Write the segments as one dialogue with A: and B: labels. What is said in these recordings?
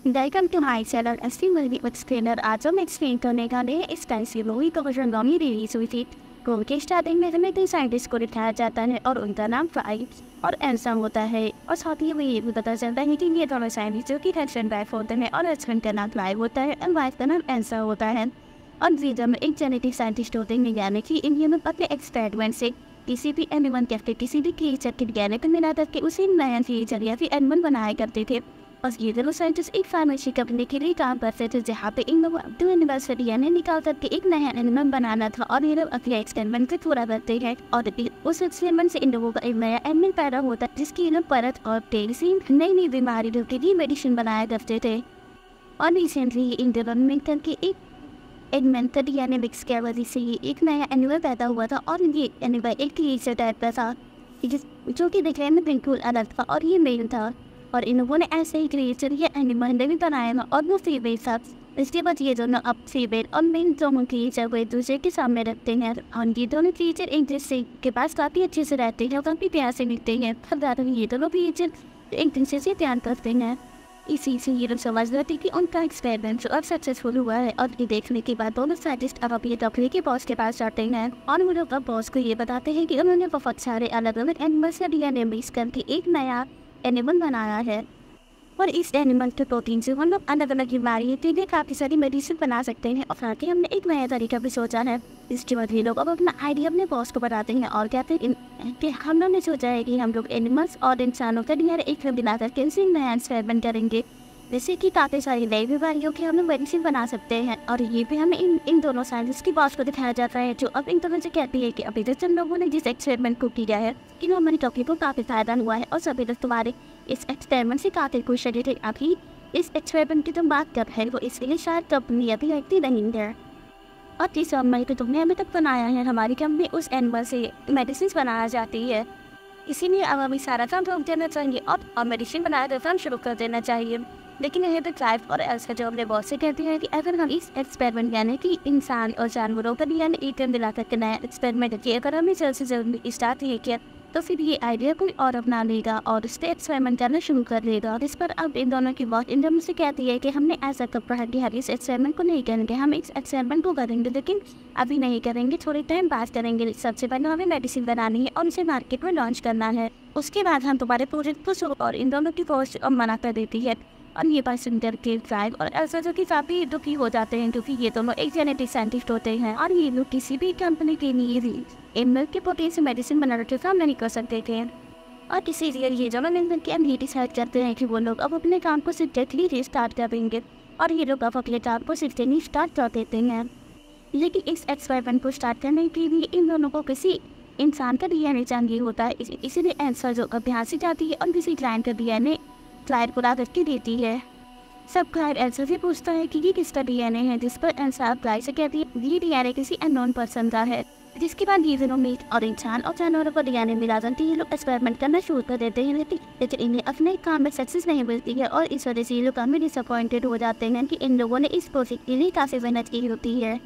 A: Welcome to my channel Extreme Movie Explainer। आज हम explain करने वाले हैं इस टाइम से मूवी का वर्जन लॉन्ग रिलीज हुई थी। मूवी के स्टार्टिंग में हमें तीन साइंटिस्ट को दिखाया जाता है और उनका नाम फ्राई और एंसम होता है। और साथ ही हमें ये भी पता चलता है कि ये दोनों साइंटिस्ट जो कि हस्बैंड वाइफ होते हैं और हस्बैंड का नाम फ्राई होता है और वाइफ का नाम एंसम होता है। और वीडियो में एक जेनेटिक साइंटिस्ट होते हैं यानी कि इन ह्यूमन अपने एक्सपेरिमेंट से किसी भी एनिमल या फिर किसी भी क्रिएचर के डीएनए को मिला करके उसे नया क्रिएचर या फिर एनिमल बनाया करते थे। और ये दोनों साइंटिस्ट एक फार्मेसी कंपनी के लिए काम करते थे जहाँ पे इन लोगों दो एनिमल से डीएनए निकाल करके एक नया एनिमल बनाना था और ये लोग अपने एक्सपेरिमेंट को पूरा करते हैं। और उस एक्सपेरिमेंट से इन लोगों का एक नया एनिमल पैदा होता है जिसकी ये लोग परत और तेल से नई नई बीमारी के लिए मेडिसिन बनाया करते थे। और रिसेंटली इन दोनों मिलकर के एक मेंथड यानी मिक्स की वजह से ये एक नया एनिमल पैदा हुआ था और ये एनिमल एक क्रिएचर टाइप का था जो कि दिखने में बिल्कुल अलग था और ये मेल था। और इन लोगों ने ऐसे ही क्रिएचर या एनिमल ने भी बनाया था और वो फीमेल था। इसके बाद ये दोनों अब फीमेल और मेल दोनों क्रिएचर को एक दूसरे के सामने रखते हैं और ये दोनों क्रिएचर एक दूसरे के पास काफ़ी अच्छे से रहते हैं और काफ़ी प्यार से मिलते हैं। फिर ये दोनों क्रिएचर एक दूसरे से प्यार करते हैं। इसी से ये लोग समझ लेते कि उनका एक्सपेरिमेंट अब सक्सेसफुल हुआ है। और ये देखने के बाद दोनों साइंटिस्ट अब अपनी कंपनी के बॉस के पास जाते हैं और वो लोग अब बॉस को ये बताते हैं कि उन्होंने बहुत सारे अलग अलग एनिमल से डीएनए मिक्स करके एक नया एनिमल बनाया है और इस एनिमल के प्रोटीन से हम लोग अलग अलग बीमारी के लिए काफ़ी सारी मेडिसिन बना सकते हैं। और साथ ही हमने एक नया तरीका भी सोचा है। इसके बाद ये लोग अब अपना आइडिया अपने बॉस को बताते हैं और कहते हैं कि हम लोग ने सोचा है कि हम लोग एनिमल्स और इंसानों का डीएनए एक में मिला करके इनसे नया एक्सपेरिमेंट करेंगे जैसे कि काफ़ी सारी नई बीमारियों की हम लोग मेडिसिन बना सकते हैं। और ये भी हमें इन दोनों साइंटिस्ट की बॉस को दिखाया जाता है जो अब इन दोनों से कहती है कि अभी तक हम लोगों ने जिस एक्सपेरिमेंट को किया है कि हमारी टॉपिक को काफ़ी फायदा हुआ है और सभी लोग तुम्हारे इस एक्सपेरिमेंट से काफ़ी खुश है। थे अभी इस एक्सपेरिमेंट की तुम बात कर रहे हो इसलिए शायद कंपनी अभी रहती नहीं है। और जिस एनिमल को तुमने अभी तक बनाया है हमारी कंपनी उस एनिमल से मेडिसिन बनाया जाती है, इसीलिए अब हमें सारा काम रोक देना चाहिए और मेडिसिन बनाया काम शुरू कर देना चाहिए। लेकिन यह तो क्लाइव और एल्सा जो अपने बॉस से कहते हैं कि अगर हम इस एक्सपेरिमेंट यानी कि इंसान और जानवरों पर यानी एक दिला करके नया एक्सपेरिमेंट किया अगर हमें जल्द से जल्द स्टार्ट नहीं किया तो फिर ये आइडिया कोई और अपना लेगा और उस पर एक्सपेरिमेंट करना शुरू कर देगा। इस पर अब इन दोनों की बात इन दोनों से कहती है कि हमने ऐसा कब है कि हम इस एक्सपेरिमेंट को नहीं करेंगे, हम इस एक्सपेरिमेंट को करेंगे लेकिन अभी नहीं करेंगे, थोड़े टाइम बाद करेंगे। सबसे पहले हमें मेडिसिन बनानी है और उसे मार्केट में लॉन्च करना है, उसके बाद हम तुम्हारे प्रोजेक्ट को शुरू। और इन दोनों की पोस्ट अब मना कर देती है और ये बात सुनकर के ड्राइव और ऐसा जो कि काफ़ी दुखी हो जाते हैं क्योंकि ये दोनों एक जेनेटिक साइंटिस्ट होते हैं और ये लोग किसी भी कंपनी के लिए एनिमल के प्रोटीन से मेडिसिन बनाने के काम नहीं कर सकते थे। और इसीलिए ये दोनों मिलकर के अब ये डिसाइड करते हैं कि वो लोग अब अपने काम को सिर्फ स्टार्ट करेंगे और ये लोग अब अपने काम को सिर्फ स्टार्ट कर देते हैं। लेकिन इस एक्सपेरिमेंट को स्टार्ट करने के लिए इन दोनों को किसी इंसान का डीएनए चाहिए होता है, इसीलिए आंसर जो अभ्यास से जाती है और किसी क्लाइंट का डीएनए क्लाइंट को ला करके देती है। सब क्लाइंट एल्सा से पूछता है कि ये किसका डीएनए है, जिस पर एल्सा क्लाइंट से कहती है ये डीएनए किसी अननोन पर्सन का है। जिसके बाद ये दोनों मीट और इंसान और जानवरों को डीएनए मिला जाती है। ये लोग एक्सपेरिमेंट करना शुरू कर देते हैं लेकिन इन्हें अपने काम में सक्सेस नहीं मिलती है और इस वजह से ये लोग काफ़ी डिसअपॉइंटेड हो जाते हैं कि इन लोगों ने इस प्रोजेक्ट के लिए काफ़ी मेहनत की होती है।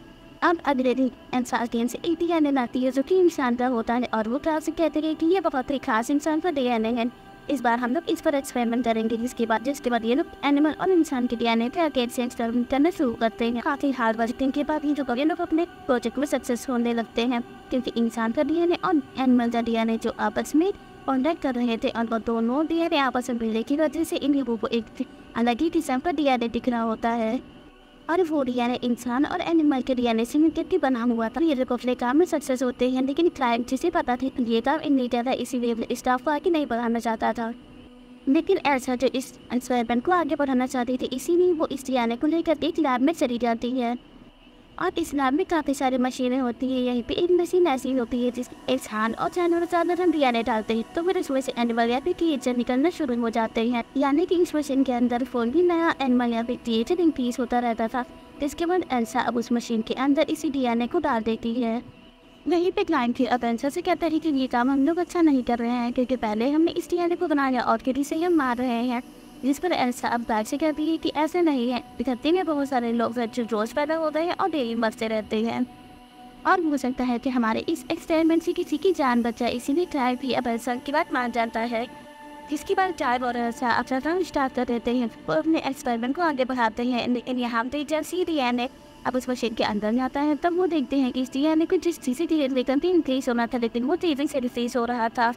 A: अब अगले दिन एल्सा गेम से एक डीएनए लाती है जो कि इंसान का होता है और वो क्लास से कहते हैं कि ये बहुत ही खास इंसान का डीएनए है, इस बार हम लोग इस पर एक्सपेरिमेंट करेंगे। जिसके बाद ये लोग एनिमल और इंसान के डीएनए पे आगे से एक्सपेरिमेंट करना शुरू करते हैं। काफ़ी हार्ड वर्किंग के बाद ये लोग अपने प्रोजेक्ट में सक्सेस होने लगते हैं क्योंकि इंसान का डीएनए और एनिमल का डीएनए जो आपस में कॉन्टैक्ट कर रहे थे और वो दोनों डीएनए आपस में मिलने की वजह से इन लोगों को एक अलग ही किस्म का डीएनए दिख रहा होता है और वो डीएनए इंसान और एनिमल के डीएनए से मिलकर के बना हुआ था। ये लोग अपने काम में सक्सेस होते हैं लेकिन क्लाइंट जिसे पता था ये काम इनने ज़्यादा इसीलिए स्टाफ को आगे नहीं बढ़ाना चाहता था। लेकिन ऐसा जो इस एक्सपेरिमेंट को आगे बढ़ाना चाहती थी इसीलिए वो इस डीएनए को लेकर एक लैब में चली जाती है और इस लैब में काफ़ी सारी मशीनें होती है। यहीं पे एक मशीन ऐसी होती है जिसमें इंसान और जानवर ज़्यादा हम डीएनए डालते हैं तो फिर उसमें से एनिमल या फिर क्रिएचर निकलना शुरू हो जाते हैं। यानी कि इस मशीन के अंदर फोन भी नया एनिमल या फिर क्रिएचर इंक्रीज होता रहता था। जिसके बाद एल्सा अब उस मशीन के अंदर इसी डीएनए को डाल देती है। वहीं पे क्लाइंट फिर अब एल्सा से कहता है कि ये काम हम लोग अच्छा नहीं कर रहे हैं क्योंकि पहले हमने इस डीएनए को बनाया और फिर इसे हम मार रहे हैं। जिस पर एल्सा अब बैग से कहती है कि ऐसे नहीं है, धरती में बहुत सारे लोग जो रोज पैदा होते हैं और डेली मरते रहते हैं और हो सकता है कि हमारे इस एक्सपेरिमेंट से किसी की जान बचाए, इसीलिए क्लाइंट भी अब एल्सा की बात मान जाता है। जिसके बाद चाय और अपना काम स्टार्ट कर देते हैं और अपने एक्सपेरिमेंट को आगे बढ़ाते हैं। लेकिन यहाँ पे जैसे डीएनए अब उस मशीन के अंदर जाता है तब वो देखते हैं कि इस डीएनए को जिस चीज़ से इंक्रीज होना था लेकिन वो तेज़ी से डिक्रीज हो रहा था।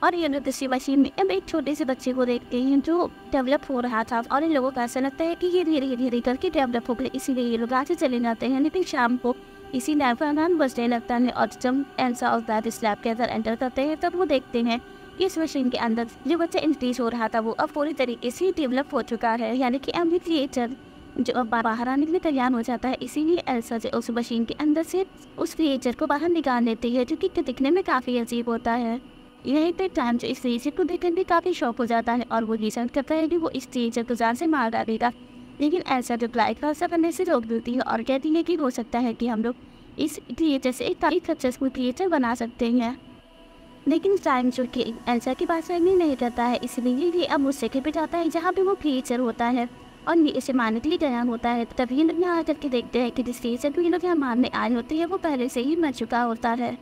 A: और ये लोग दूसरी मशीन में अब एक छोटे से बच्चे को देखते हैं जो डेवलप हो रहा था और इन लोगों को ऐसा लगता है कि ये धीरे धीरे करके डेवलप हो गए, इसीलिए ये लोग आगे चले जाते हैं। लेकिन शाम को इसी लैब का नाम बजने लगता है और जब एल्सा और दैट इस लैब के अंदर एंटर करते हैं तब वो देखते हैं कि इस मशीन के अंदर जो बच्चा इंक्रीज हो रहा था वो अब पूरी तरीके से डेवलप हो चुका है, यानी कि अब क्रिएचर जो अब बाहर आने के लिए तैयार हो जाता है। इसीलिए एल्सा जो उस मशीन के अंदर से उस क्रिएचर को बाहर निकाल लेती है जो कि दिखने में काफ़ी अजीब होता है। यही पे टाइम जो इस क्रिएचर को देखकर भी काफ़ी शौक हो जाता है और वो डिसाइड करता है कि वो इस क्रिएचर को जान से मार डालेगा। लेकिन एल्सा जो क्लाइड का ऐसा करने से रोक देती है और कहती है कि हो सकता है कि हम लोग इस क्रिएचर से एक काफ़ी सक्सेसफुल क्रिएचर बना सकते हैं। लेकिन टाइम जो कि एल्सा की बात समझ नहीं करता है, इसलिए ये अब उस जगह पे जाता है जहाँ पे वो क्रिएचर होता है और ये इसे मारने के लिए गया होता है। तभी ये लोग यहाँ आकर के देखते हैं कि जिस क्रिएचर को ये लोग यहाँ मारने आए होते हैं वो पहले से ही मर चुका होता है।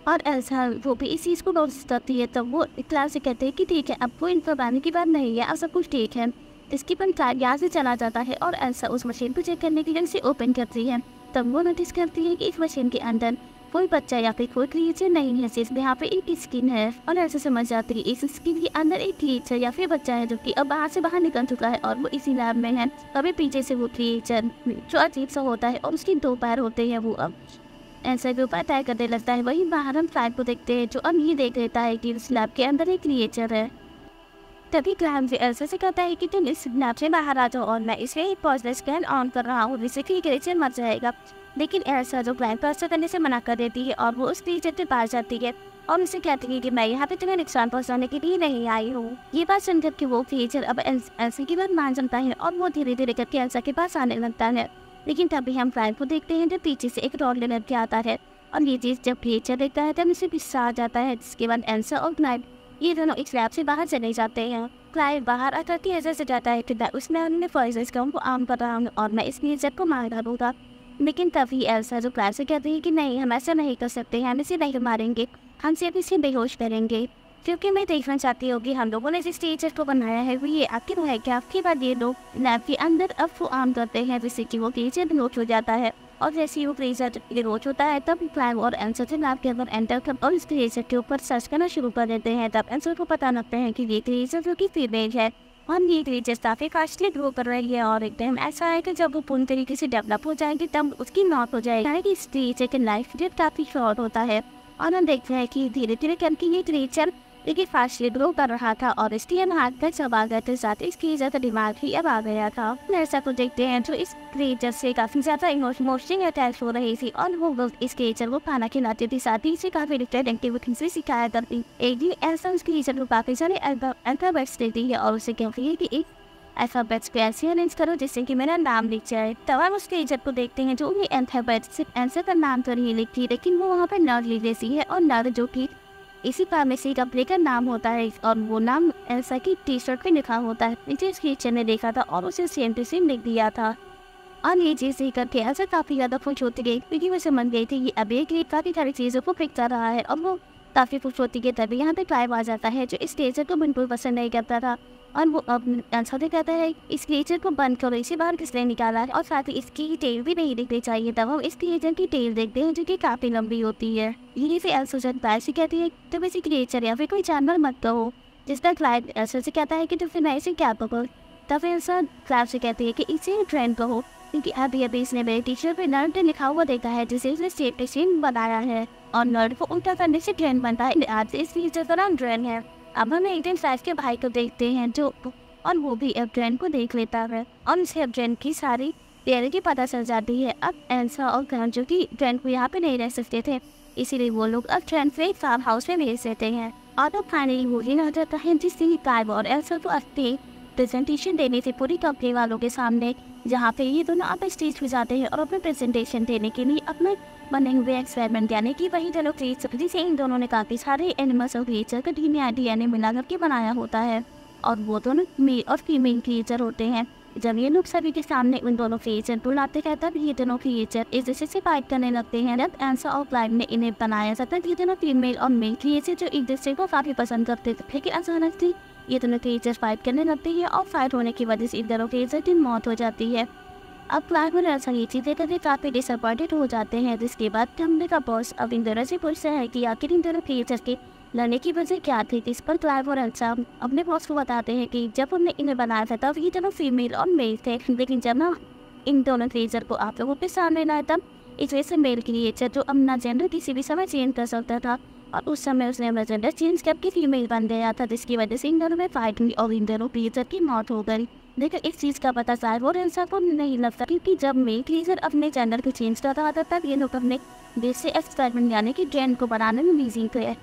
A: और एल्सा वो भी इस चीज़ को नोटिस करती है तब वो क्लास से कहते हैं कि ठीक है अब कोई इन्फॉर्मेशन की बात नहीं है, अब सब कुछ ठीक है। इसके बाद क्लाइड यहाँ से चला जाता है और एल्सा उस मशीन को चेक करने के लिए इसे ओपन करती है। तब वो नोटिस करती है कि इस मशीन के अंदर कोई बच्चा या फिर कोई क्रिएचर नहीं है, सिर्फ यहाँ पे एक स्किन है। और ऐसा समझ जाती है इस स्किन के अंदर एक क्रिएचर या फिर बच्चा है जो कि अब बाहर से बाहर निकल चुका है और वो इसी लैब में है। तभी पीछे से वो क्रिएचर जो अजीब सा होता है और उसके 2 पैर होते हैं वो अब ऐसा के ऊपर अटैक करने लगता है। वही बाहर हम फ्लाइट को देखते हैं जो अब ये देख लेता है कि उस लैब के अंदर एक क्रिएचर है। तभी क्लाइड एल्सा से कहता है कि तुम इस लैब से बाहर आ जाओ और मैं इसमें पॉजिटिव स्कैन ऑन कर रहा हूँ जिससे कि क्रिएचर मर जाएगा। लेकिन एल्सा जो क्लाइड को ऐसा करने से मना कर देती है और वो उस क्रिएचर के पास जाती है और उसे कहती है कि मैं यहाँ पे तुम्हें नुकसान पहुँचाने के लिए नहीं आई हूँ। ये बात सुनकर के वो क्रिएचर अब एल्सा की बात मान जाता है और वो धीरे धीरे करके एल्सा के पास आने लगता है। लेकिन तभी हम क्लाइड को देखते हैं जो पीछे से एक रॉड लेकर के आता है और ये चीज़ जब क्रिएचर देखता है तब उसे गुस्सा आ जाता है। जिसके बाद एल्सा और क्लाइड ये दोनों इस लैब से बाहर चले जाते हैं। क्लाइड बाहर आकर के ऐसे से जाता है कि उसमें उन्होंने फॉइस को आम कर रहा हूँ और मैं इस क्रिएचर को मार डालूंगा। लेकिन तभी एल्सा जो क्लाइड से कहती है कि नहीं हम ऐसा नहीं कर सकते, हम इसे नहीं मारेंगे, हम सिर्फ इसे बेहोश करेंगे क्योंकि मैं देखना चाहती हूँ कि हम लोगों ने जिस टीचर को बनाया है वो ये आखिर है क्या। आपके बाद ये लोग लैब के अंदर अब वो आम करते हैं जिससे कि वो टीचर बेहोश हो जाता है और जैसे ही वो क्रिएचर बेहोश होता है तब क्लाइड और एल्सा से लैब के अंदर एंटर कर और इस क्रिएचर के ऊपर सर्च करना शुरू कर देते हैं। तब एल्सा को पता लगता है कि ये क्रिएचर जो कि फीमेल है और ये क्रिएचर काफ़ी फास्टली ग्रो कर रही है और एक टाइम ऐसा है कि जब वो पूरी तरीके से डेवलप हो जाएगी तब उसकी मौत हो जाएगी। यानी कि इस क्रिएचर की लाइफ पीरियड काफ़ी शॉर्ट होता है और हम देखते हैं कि धीरे धीरे करके ये क्रिएचर लेकिन फास्टली ग्रो कर रहा था और इसलिए हम हाथ पर सब आ गए थे, साथ ही इसकी ज़्यादा दिमाग ही अब आ गया था। ऐसा को देखते हैं जो इस क्रिएचर से काफ़ी ज़्यादा इमोशनल अटैच हो रही थी और वो इस क्रिएचर को खाना खिलाती थी, साथ ही इसे काफ़ी डिफरेंट एक्टिविटीज भी सिखाया करती। एक दिन ऐसा उस क्रिएचर को काफ़ी सारे अल्फाबेट्स देती है और उसे कहती है कि एक अल्फाबेट्स को ऐसे अरेंज करो जिससे कि मेरा नाम लिख जाए। तब हम उस क्रिएचर को देखते हैं जो ये अल्फाबेट्स सिर्फ आंसर का नाम तो नहीं लिखती लेकिन वो वहाँ पर नर्ड लिख देती है और नर्ड जो कि इसी फार्मेसी कंपनी का नाम होता है और वो नाम एल्सा की टी-शर्ट पे लिखा होता है। नीचे इस क्रिएचर ने देखा था और उसे सेम टू सेम लिख दिया था और ये चीज़ देख करके एल्सा काफ़ी ज़्यादा खुश होती गई क्योंकि वो समझ गई थी कि अब ये क्रिएचर काफ़ी सारी चीज़ों को पिक कर रहा है और वो काफ़ी खुश होती गई। तभी यहाँ पे क्लाइव आ जाता है जो इस क्रिएचर को बिल्कुल पसंद नहीं करता था और वो अब एल्सा से कहता है इस क्रिएचर को बंद करो, इसे बाहर किसने निकाला है और साथ ही इसकी टेल भी नहीं दिखनी चाहिए। तब हम इस क्रिएचर की टेल देखते हैं जो कि काफ़ी लंबी होती है। यही से एल्सा से कहती है तुम इसे क्रिएचर या फिर कोई जानवर मत कहो, जिस पर क्लाइव एल्सा से कहता है कि तो फिर मैं इसे क्या कहूँ। तब एल्सा क्लाइव से कहती है कि इसे ट्रेन कहो क्योंकि अभी इसने मेरे टी-शर्ट पे नर्ड लिखा हुआ देखा है जिसे उसने स्टेप मशीन बनाया है और नर्ड को उल्टा करने से ट्रेन बनता है। आज इस क्रिएचर का नाम ट्रेन है। अब हम एक दिन साइफ के भाई को देखते हैं जो और वो भी अब ट्रेन को देख लेता है और उसे अब ट्रेन की सारी तैयारी की पता चल जाती है। अब एल्सा और क्लाइव जो कि ट्रेन को यहाँ पे नहीं रह सकते थे इसीलिए वो लोग अब ट्रेन से फार्म हाउस में भेज देते हैं और अब फाइनली वो दिन आ जाता है जिससे क्लाइव और एल्सा को अपनी प्रेजेंटेशन देने से पूरी कंपनी वालों के सामने, जहाँ पे ये दोनों अब स्टेज पे जाते हैं और अपने प्रेजेंटेशन देने के लिए अपने बने हुए एक्सपेरिमेंट यानी कि वही दोनों क्रिएचर जिसे इन दोनों ने काफ़ी सारे एनिमल्स और क्रिएचर का डीएनए मिला करके बनाया होता है। और वो दोनों मेल और फीमेल क्रिएचर होते हैं। जब ये लोग सभी के सामने उन दोनों क्रिएचर को लाते हैं तब ये दोनों क्रिएचर एक दूसरे से फाइट करने लगते हैं। जब एल्सा और क्लाइव ने इन्हें बनाया था तब ये दोनों फीमेल और मेल क्रिएचर जो एक दूसरे को काफ़ी पसंद करते थे, लेकिन अचानक से ये दोनों क्रिएचर फाइट करने लगते हैं और फाइट होने की वजह से इन दोनों क्रिएचर की मौत हो जाती है। अब क्लाइव और एल्सा ये चीज़ें करके काफ़ी डिसअपॉइंटेड हो जाते हैं, जिसके बाद कंपनी का बॉस अब इन दोनों से पूछता है कि आखिर इन दोनों क्रिएचर के लड़ने की वजह क्या थी। इस पर क्लाइव और एल्सा अपने बॉस को बताते हैं कि जब हमने इन्हें बनाया था तब ये दोनों फीमेल और मेल थे, लेकिन जब ना इन दोनों क्रिएचर को आप लोगों के सामने लाए तब इस वजह से मेल क्रिएचर जो अपना जेंडर किसी भी समय चेंज कर सकता था और उस समय उसने अपना जेंडर चेंज करके फीमेल बन गया था, जिसकी वजह से इन दोनों में फाइट हुई और इन दोनों क्रिएचर की मौत हो गई। लेकिन इस चीज़ का पता क्लाइव और एल्सा को नहीं लगता, क्योंकि जब मेल क्रिएचर अपने जेंडर को चेंज कर रहा था तब ये लोग अपने देश से एक्सपेरिमेंट यानी कि ड्रेन को बनाने में बिजी थे,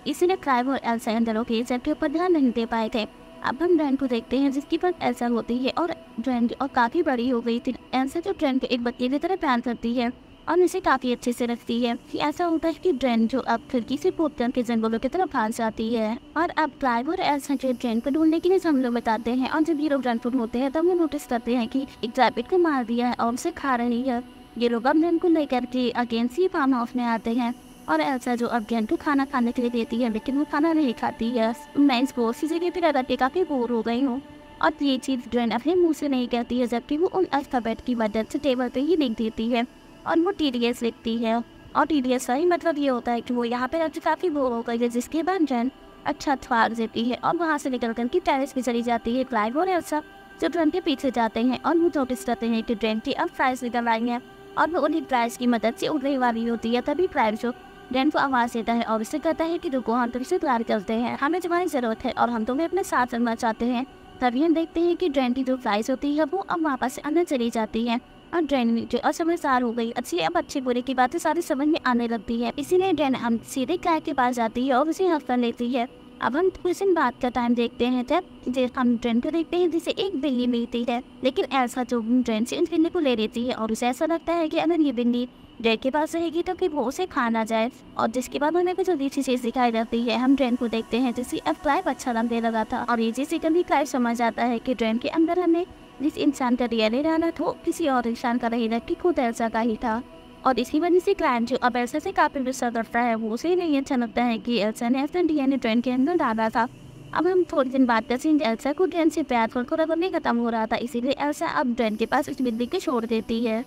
A: इसलिए क्लाइव और एल्सा इन दोनों क्रिएचर के ऊपर ध्यान नहीं दे पाए थे। अब हम ड्रेन को देखते हैं जिसकी पर एल्सा होती है और ड्रेन और काफ़ी बड़ी हो गई थी। एल्सा जो ड्रेन को एक बच्चे की तरह प्यार करती है और इसे काफ़ी अच्छे से रखती है। कि ऐसा होता है कि ड्रेन जो अब खिड़की से कूद करके जंगलों की तरफ भाग जाती है और अब क्लाइव और एल्सा जो ड्रेन को ढूंढने के लिए जंगलों में बताते हैं और जब ये लोग ड्रेन को ढूंढते हैं तब वो नोटिस करते हैं कि एक रैबिट को मार दिया है और उसे खा रही है। ये लोग अब ड्रेन को लेकर के अगेन से फार्म हाउस में आते हैं और एल्सा जो अब ड्रेन को खाना खाने के लिए देती है, लेकिन वो खाना नहीं खाती है। मैं इस बोर्ड की जगह पर रह के काफ़ी बोर हो गई हूँ और ये चीज़ ड्रेन अपने मुँह से नहीं कहती है, जबकि वो उन अल्फ़ाबेट की मदद से टेबल पर ही लिख देती है और वो TDS लिखती है। और TDS का ही मतलब ये होता है कि वो यहाँ पे अब काफ़ी बोर हो गई है, जिसके बाद ड्रेन अच्छा फाड़ देती है और वहाँ से निकल कर के टेरेस पे चली जाती है। क्लाइव और एल्सा जो ड्रेन के पीछे जाते हैं और वो नोटिस करते हैं कि ड्रेन की अब फ्राइज निकल आई हैं और वो उन्हीं फ्राइज की मदद से उड़ने वाली होती है। तभी क्लाइव जो ड्रेन को आवाज़ देता है और उससे कहता है कि रुको, हम तुमसे प्यार करते हैं, हमें तुम्हारी ज़रूरत है और हम तुम्हें अपने साथ रखना चाहते हैं। तभी हम देखते हैं कि ड्रेन की जो फ्राइज होती है वो अब वापस से अंदर चली जाती है और ड्रेन जो असमझदार हो गई अच्छी अब अच्छी बुरे की बातें सारी समझ में आने लगती है। इसीलिए ड्रेन हम सीधे क्लाइव के पास जाती है और उसे हक कर लेती है। अब हम कुछ दिन बाद का टाइम देखते हैं जब हम ड्रेन को देखते हैं जिसे एक बिल्ली मिलती है, लेकिन एल्सा जो ड्रेन से इस बिल्ली को ले लेती है और उसे ऐसा लगता है कि अगर ये बिल्ली ड्रेन के पास रहेगी तो फिर वो उसे खा ना जाए, और जिसके बाद हमें कुछ अजीब सी चीज़ दिखाई देती है। हम ड्रेन को देखते हैं जिसे अब क्लाइव अच्छा लगने लगा था और ये चीज़ कभी क्लाइव समझ आता है कि ड्रेन के अंदर हमें जिस इंसान का रियली रहना था किसी और इंसान का नहीं कि खुद एल्सा का ही था। और इसी वजह से क्लाइव जो अब एल्सा से काफ़ी गुस्सा करता है, वो उसे नहीं अच्छा लगता है कि एल्सा ने अपना DNA ड्रेन के अंदर डाला था। अब हम थोड़ी दिन बाद करते हैं एल्सा को ड्रेन से प्यार कर नहीं खत्म हो रहा था, इसीलिए एल्सा अब ड्रेन के पास उस बिल्ली को छोड़ देती है।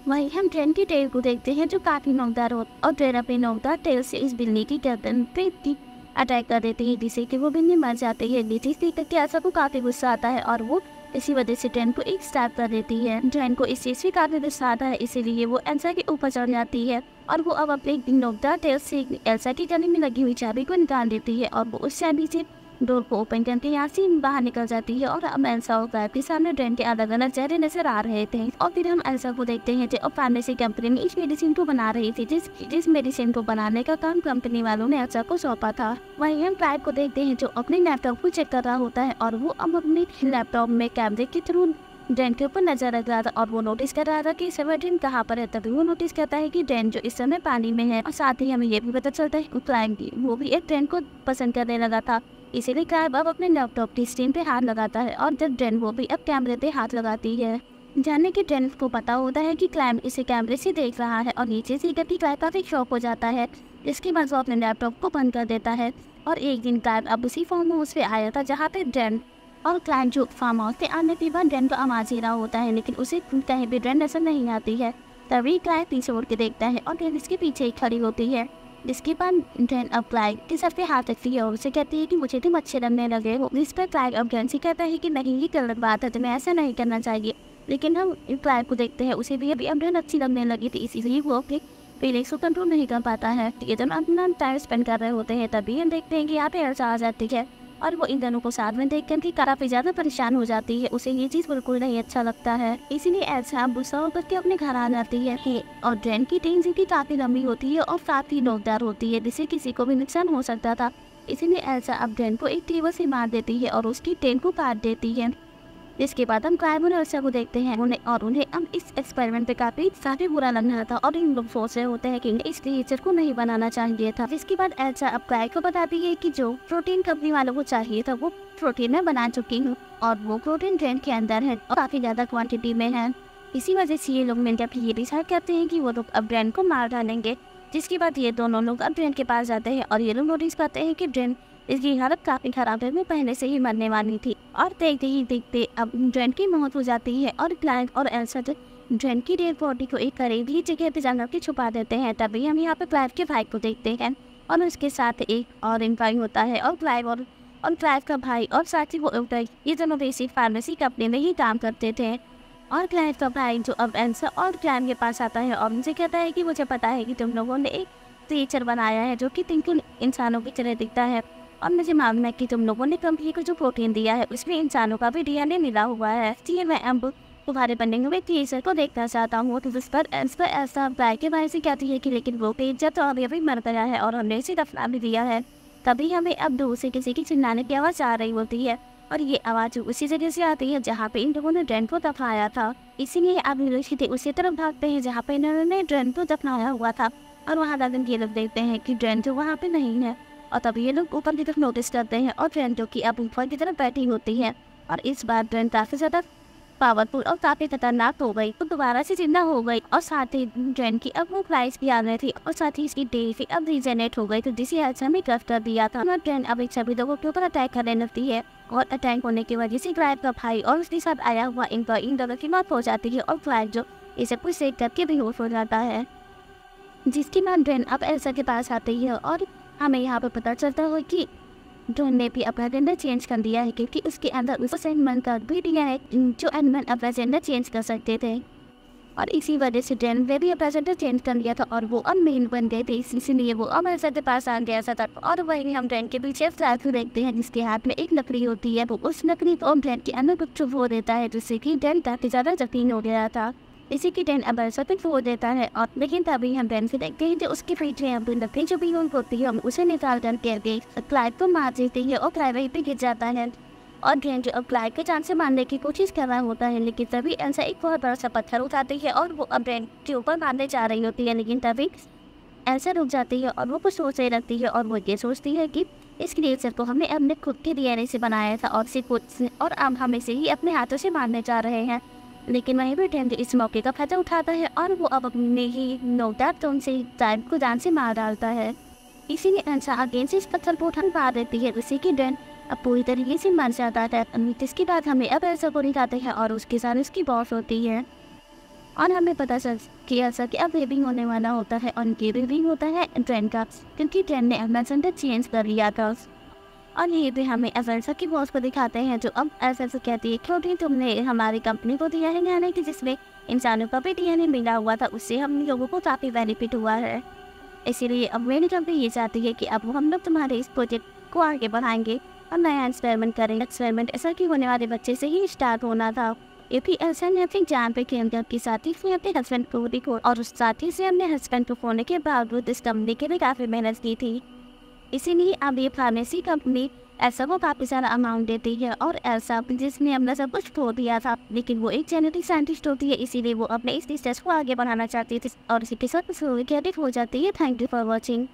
A: वहीं हम ड्रेन की टेल को देखते हैं जो काफ़ी नोकदार हो और ड्रेन अपनी नोकदार टेल से इस बिल्ली की गर्दन पे अटैक कर देती है, जिससे कि वो बिल्ली मर जाती है। नीचे देख करके एल्सा को काफ़ी गुस्सा आता है और वो इसी वजह से ड्रेन को एक स्टैप कर देती है। ड्रेन को इस चीज़ से काफ़ी गुस्सा आता है, इसीलिए वो एल्सा के ऊपर चढ़ जाती है और वो अब अपने नोकदार टेल से एल्सा की गले में लगी हुई चाबी को निकाल देती है और वो उस चाबी से डोर को ओपन करके यहाँ से बाहर निकल जाती है। और अब एल्सा और क्लाइव के सामने ड्रेन के अलग अलग चेहरे नजर आ रहे थे और फिर हम एल्सा को देखते हैं जो फार्मेसी कंपनी में इस मेडिसिन को बना रही थी, जिस मेडिसिन को बनाने का काम कंपनी वालों ने एल्सा को सौंपा था। वहीं हम क्लाइव को देखते हैं जो अपने लैपटॉप को चेक कर रहा होता है और वो अब अपने लैपटॉप में कैमरे के थ्रू ड्रेन के ऊपर नजर रख रहा था और वो नोटिस कर रहा था कि इस समय ड्रेन कहाँ पर है। तभी वो नोटिस करता है कि ड्रेन जो इस समय पानी में है और साथ ही हमें ये भी पता चलता है कि क्लाइव वो भी एक ड्रेन को पसंद करने लगा था। इसीलिए क्लाइव अब अपने लैपटॉप की स्क्रीन पे हाथ लगाता है और जब ड्रेन वो भी अब कैमरे पे हाथ लगाती है, जाने कि ड्रेन को पता होता है कि क्लाइव इसे कैमरे से देख रहा है और नीचे से करके क्लाइव काफी शॉक हो जाता है। इसके बाद वो अपने लैपटॉप को बंद कर देता है और एक दिन क्लाइव अब उसी फार्म हाउस पे आया था जहाँ पे ड्रेन और क्लाइव जो फार्म हाउस पे आने के बाद ड्रेन को आवाज़ ही रहा होता है, लेकिन उसे कहीं भी ड्रेन नजर नहीं आती है। तभी क्लाइव पीछे उड़ के देखता है और ड्रेन इसके पीछे ही खड़ी होती है। जिसके बाद ड्रेन अब क्लाइव के सर पे हाथ रखती है और उसे कहती है कि मुझे तुम अच्छे लगने लगे हो। जिस पर क्लाइव अब ड्रेन से कहता है कि नहीं, ये गलत बात है, तुम्हें ऐसा नहीं करना चाहिए। लेकिन हम क्लाइव को देखते हैं उसे भी अभी अब ड्रेन अच्छी लगने लगी थी, इसीलिए वो अपने फीलिंग्स को कंट्रोल नहीं कर पाता है। ये दोनों अपना टाइम स्पेंड कर रहे होते हैं, तभी हम देखते हैं कि यहाँ पे एल्सा आ जाती है और वो इन दोनों को साथ में देख कर काफ़ी ज़्यादा परेशान हो जाती है। उसे ये चीज़ बिल्कुल नहीं अच्छा लगता है, इसीलिए एल्सा गुस्सा होकर के अपने घर आ जाती है। और ड्रेन की ट्रेन जिनकी काफ़ी लंबी होती है और काफ़ी नोकदार होती है, जिससे किसी को भी नुकसान हो सकता था। इसीलिए एल्सा अब ड्रेन को एक टेबल से मार देती है और उसकी ट्रेन को काट देती है। इसके बाद हम क्लाइव और एल्सा को देखते हैं उन्हें अब इस एक्सपेरिमेंट पे काफी बुरा लग रहा था और इन लोग सोच रहे होते हैं कि इस क्रिएचर को नहीं बनाना चाहिए था। जिसके बाद एल्सा अब क्लाइव को बताती है कि जो प्रोटीन कंपनी वालों को चाहिए था वो प्रोटीन में बना चुकी हूँ और वो प्रोटीन ड्रेन के अंदर है और काफी ज्यादा क्वांटिटी में है। इसी वजह से ये लोग मिलकर ये डिसाइड करते हैं कि वो लोग अब ड्रेन को मार डालेंगे। जिसके बाद ये दोनों लोग अब ड्रेन के पास जाते हैं और ये लोग नोटिस करते हैं कि ड्रेन इसकी हालत काफी खराब है, वो पहले से ही मरने वाली थी। और देखते ही देखते अब ड्रेन की मौत हो जाती है और क्लाइव और एल्सा ड्रेन की डेड बॉडी को एक करीबी जगह पे जाकर के छुपा देते हैं। तभी हम यहाँ पे क्लाइव के भाई को देखते हैं और उसके साथ एक और इम्प्लॉय होता है और क्लाइव का भाई और साथ ही वो इम्प्लॉय ये दोनों बेसिक फार्मेसी कंपनी में ही काम करते थे। और क्लाइव का भाई जो अब एल्सा और क्लाइव के पास आता है और उनसे कहता है कि मुझे पता है कि तुम लोगों ने एक क्रिएचर बनाया है जो कि बिल्कुल इंसानों की तरह दिखता है और मुझे मालूम है कि तुम लोगों ने कंपनी को जो प्रोटीन दिया है उसमें इंसानों का भी डीएनए मिला हुआ है, इसलिए मैं अब तुम्हारे बनने हुए क्रिएचर को देखना चाहता हूँ। तो इस पर ऐसा भाई के भाई से कहती है कि लेकिन वो क्रिएचर तो अभी मर गया है और हमने इसे दफना भी दिया है। तभी हमें अब दूर से किसी की चिल्लाने की आवाज़ आ रही होती है और ये आवाज़ उसी जगह से आती है जहाँ पे इन लोगों ने ड्रेन को दफनाया था। इसीलिए अब ये उसी तरफ भागते हैं जहाँ पे इन्होंने ड्रेन को दफनाया हुआ था और वहाँ जाकर ये लोग देखते हैं कि ड्रेन तो वहाँ पे नहीं है। और तभी ये लोग ऊपर की तरफ नोटिस करते हैं और ड्रेन जो कि अब ऊपर की तरफ बैठी होती है और इस बार ड्रेन काफ़ी ज़्यादा पावरफुल और काफ़ी खतरनाक हो गई, तो दोबारा से जिंदा हो गई और साथ ही ड्रेन की अब वो प्राइस भी आ गई थी और साथ ही इसकी डे भी अब रीजनरेट हो गई, तो जिसे एल्सा में गिरफ्त कर दिया था। और ड्रेन अब एक सभी लोगों के ऊपर अटैक करने लगती है और अटैक होने की वजह से क्लाइव का भाई और उसके साथ आया हुआ इन दोनों की मौत हो जाती है और क्लाइव जो इसे कुछ सेक करके बेहोश हो जाता है। जिसके बाद ड्रेन अब एल्सा के पास आती है और हमें यहाँ पर पता चलता है कि ड्रेन ने भी अपना जेंडर चेंज कर दिया है क्योंकि उसके अंदर उस एनिमल का भी दिया है जो एनिमल अपना जेंडर चेंज कर सकते थे और इसी वजह से ड्रेन ने भी अपना जेंडर चेंज कर लिया था और वो अब मेल बन गए थे, इसीलिए वो अब एल्सा के पास आ गया था। और वही हम ड्रेन के पीछे फ्लैग को देखते हैं जिसके हाथ में एक लकड़ी होती है, वो उस लकड़ी को ड्रेन के अंदर कुछ चुभ हो देता है जिससे कि ड्रेन काफी ज़्यादा जख्मी हो गया था। इसी की ड्रेन अब एल्सा पे खो देता है और लेकिन तभी हम ड्रेन से देखते हैं जो उसके पीछे अपनी लकड़ी जो भी होती है हम उसे निकाल कर के क्लाइव को मार देती है और क्लाइव वहीं पे गिर जाता है और ड्रेन जो अब क्लाइव के जान से मारने की कोशिश कर रहा होता है, लेकिन तभी एल्सा एक बहुत बड़ा सा पत्थर उठाती है और वो अब ड्रेन के ऊपर मारने जा रही होती है, लेकिन तभी एल्सा रुक जाती है और वो कुछ सोचने लगती है और वो ये सोचती है कि इस क्रिएचर को हमने अपने खुद के डीएनए से बनाया था और अब हम इसे ही अपने हाथों से मारने जा रहे हैं। लेकिन वहीं पर ड्रेन इस मौके का फायदा उठाता है और वो अब अपने ही नोकदार से क्लाइव को जान से मार डालता है। इसीलिए एल्सा अगेन से इस पत्थर को उठा पा देती है, जिससे कि ड्रेन अब पूरी तरीके से मर जाता है। जिसके बाद हमें अब एल्सा को दिखाते हैं और उसके साथ उसकी बॉस होती है और हमें पता चल कि एल्सा कि अब बेबी होने वाला होता है और ये बेबी होता है ड्रेन का, क्योंकि ड्रेन ने अपना जेंडर चेंज कर लिया था। और ये भी हमें एल्सा की बॉस को दिखाते हैं जो अब एल्सा से कहती है क्योंकि तुमने हमारी कंपनी को दिया है यानी कि जिसमें इंसानों का भी डीएनए मिला हुआ था, उससे हम लोगों को काफ़ी बेनिफिट हुआ है। इसीलिए अब मेरी कंपनी ये चाहती है कि अब हम लोग तुम्हारे इस प्रोजेक्ट को आगे बढ़ाएंगे और नया एक्सपेरिमेंट करेंगे। एक्सपेरिमेंट ऐसा कि होने वाले बच्चे से ही स्टार्ट होना था। क्योंकि एल्सा ने अपनी जान पे खेल कर साथ ही अपने हस्बैंड को भी खो और उस साथी से अपने हस्बैंड को खोने के बावजूद इस कंपनी के लिए काफ़ी मेहनत की थी। इसीलिए अब ये फार्मेसी कंपनी एल्सा को काफ़ी सारा अमाउंट देती है और एल्सा जिसने अपना सब कुछ खो दिया था, लेकिन वो एक जेनेटिक साइंटिस्ट होती है, इसीलिए वो अपने इस रिसर्च को आगे बढ़ाना चाहती थी और इसी के साथ क्रेडिट हो जाती है। Thank you for watching.